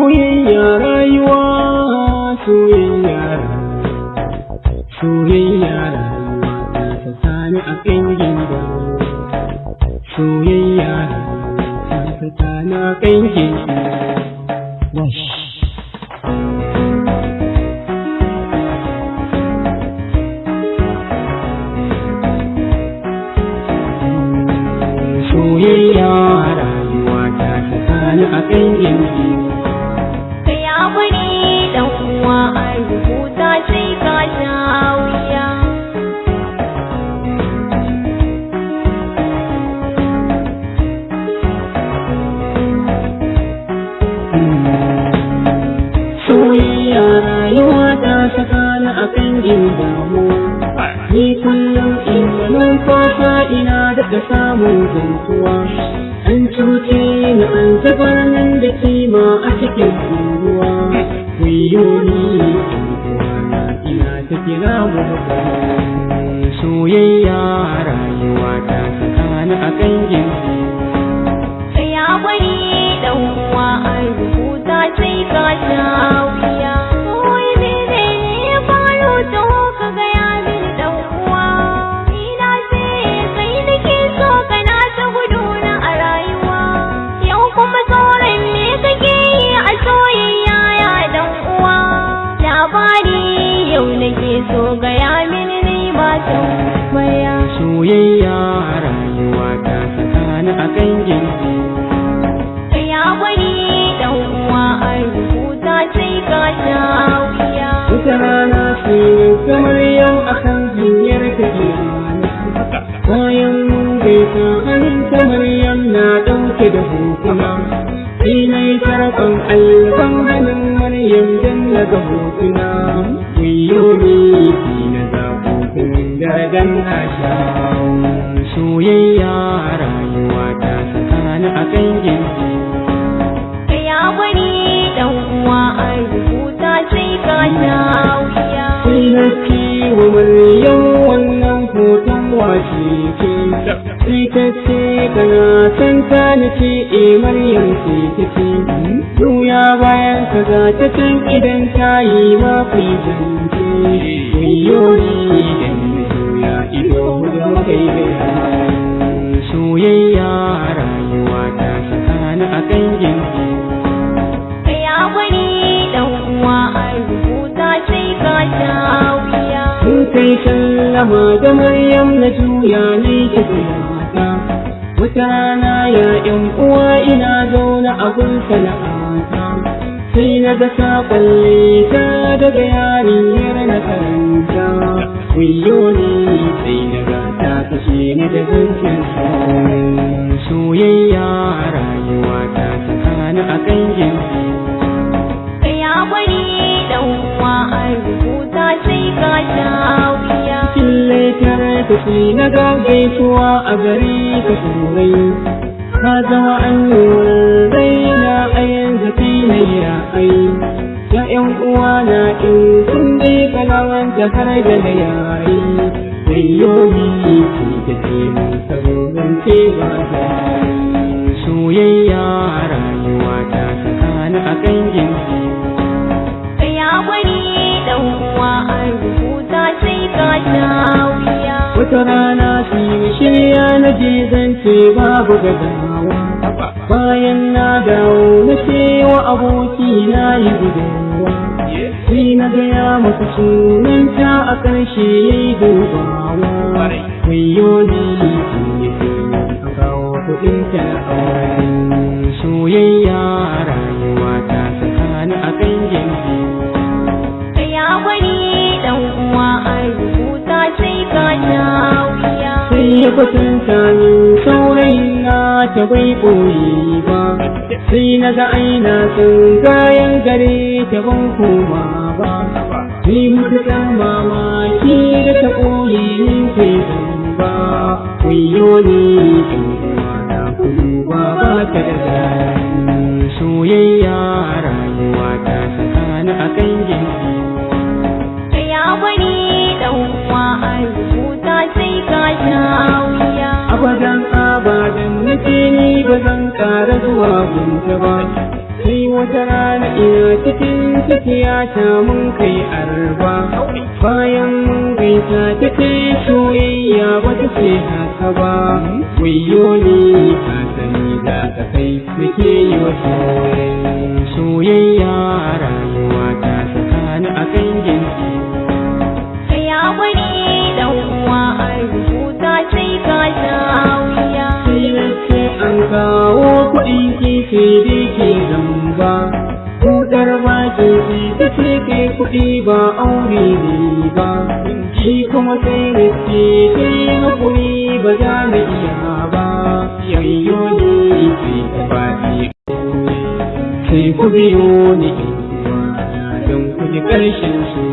soyayya rayuwa, soyayya soyayya rayuwa ta sani a ƙangin da soyayya ta sani a ƙangin da soyayya rayuwa ta sani a ƙangin ka ya bari dan uwa a rubuta sai ka sha wuya. soyayya rayuwa ta sani a ƙangin damuwa, ni kullum ina numfasa ina daɗa samun zantuwa. An cuce ni an zubar min da kima a cikin ruwa, wayo ni ina ta kira gobe. Soyayya rayuwa ta sani a ƙangin Ka ya bari dan uwa a rubuta sai ka sha wuya. Wai mene ne ya faru to ka gaya min dan uwa. Ni na ce kai nake so kana ta guduna a rayuwa. Yau kuma sauran me kake yi a soyayya ya dan uwa. Labari yau nake so gaya min ni ba tambaya. soyayya rayuwa ta sani a ƙangin Ka ya bari dan uwa a rubuta sai ka sha wuya. wata rana ce kamar yau akan hanyar tafiya, bayan gaisa hannun kamar yau na ɗauke da hotuna, sai na yi sarƙan alban hannun Maryam don na ga hotuna, wayo ne ki na zaɓo kun gargan na sha. Soyayya rayuwa ta sani a ƙangin Ka ya bari dan uwa a rubuta sai ka sha wuya. sai na ce wa Maryam wannan hoton wace ce, sai ta ce kana san ta na ce Maryam ce ta ce, juya bayan ka ga ta can idan ta yi mafi zance, wayo ni idan na juya ido da kai da soyayya rayuwa ta sani a ƙangin Ka ya bari dan uwa a rubuta sai ka sha wuya. sun kai sallama da Maryam na juya ne ta ta. Wata rana ya ƴan uwa ina zaune a gun sana'ata, sai na ga saƙon leta daga yarinyar na karanta, wayo ne sai na ga ta kashe ni da zancen soyayya rayuwa ta sani a ƙangin Ka ya bari dan uwa a rubuta sai ka sha wuya. Killatar ta sai na ga gaisuwa a gare ka turai, ka zama annuwar raina a yanzu kai na ra'ayi. Ya ƴan uwa na in sun dai kalawanta har da na yayi, sai yomi ki ta ce mun sabo zance ba ta. Soyayya rayuwa ta sani a ƙangin Ka ya bari dan uwa a rubuta sai ka sha wuya. wata rana su shirya na je zance babu gaggawa, bayan na dawo na ce wa aboki na yi gudawa, sai na gaya masa sunanta a ƙarshe ya yi dubawa, wayo ni a kawo kuɗin ta aure. Soyayya rayuwa ta sani a ƙangin Ka ya bari dan uwa a rubuta sai ka sha wuya. sai ya kwatanta min saurayin na ta bai ɓoye ba, sai na ga aina sun kayan gare ta ban koma ba, sai mutuƙar mamaki da ta ɓoye min kai ba, wayo ne na kudu ba ta da zai. Soyayya rayuwa ta sani a ƙangin Ka ya bari dan uwa a rubuta sai ka sha wuya. abadan abadan nake ni ba zan ƙara zuwa gunta ba, sai wata rana ina cikin tafiya ta mun kai arba, bayan mun gaisa ta ce soyayya ba ta ce haka ba, wayo ni ka sani za ka kai nake yi wa soyayya rayuwa ta tsakani a kan jinsi. Kai haƙuri ɗan uwa an rubuta sai ka sha wuya. Sai an kawo kuɗin kifi da ke zamba, kudar baki ta ce kai kuɗi ba aure ne ba, shi kuma sai da ce kai haƙuri ba za na iya ba, yayyo ne sai ta faɗi sai ku biyo ni don ku ji ƙarshen su.